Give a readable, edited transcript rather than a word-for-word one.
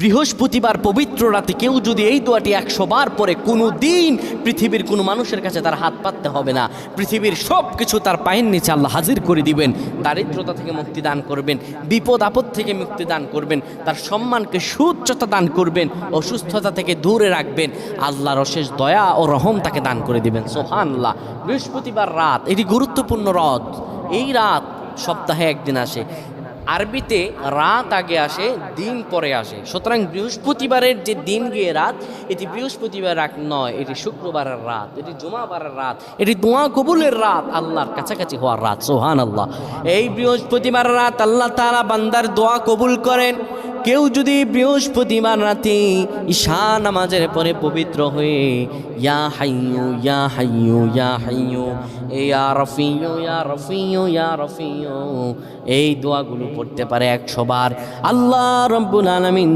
বৃহস্পতিবার পবিত্র রাতে কেউ যদি এই দোয়াটি 100 বার পরে কোনো দিন পৃথিবীর কোনো মানুষের কাছে তার হাত পাততে হবে না। পৃথিবীর সব কিছু তার পায়ের নিচে আল্লাহ হাজির করে দিবেন। দারিদ্রতা থেকে মুক্তি দান করবেন, বিপদ আপদ থেকে মুক্তি দান করবেন, তার সম্মানকে সুউচ্চতা দান করবেন, অসুস্থতা থেকে দূরে রাখবেন। আল্লাহর অশেষ দয়া ও রহম তাকে দান করে দিবেন। সুবহানাল্লাহ। বৃহস্পতিবার রাত এটি গুরুত্বপূর্ণ রাত। এই রাত সপ্তাহে একদিন আসে। আরবিতে রাত আগে আসে, দিন পরে আসে। সুতরাং বৃহস্পতিবারের যে দিন গিয়ে রাত, এটি বৃহস্পতিবার রাত নয়, এটি শুক্রবারের রাত, এটি জুমাবারের রাত, এটি দোয়া কবুলের রাত, আল্লাহর কাছাকাছি হওয়ার রাত। সুবহানাল্লাহ। এই বৃহস্পতিবার রাত আল্লাহ তাআলা বান্দার দোয়া কবুল করেন। কেউ যদি বৃহস্পতিবার রাতে ঈশা নামাজের পরে পবিত্র হয়ে ইয়া হাইয়ু ইয়া হাইয়ু ইয়া হাইয়ু ইয়া রফিয়ু ইয়া রফিয়ু ইয়া রফিয়ু এই দোয়াগুলো পড়তে পারে 100 বার, আল্লাহ রাব্বুল আলামিন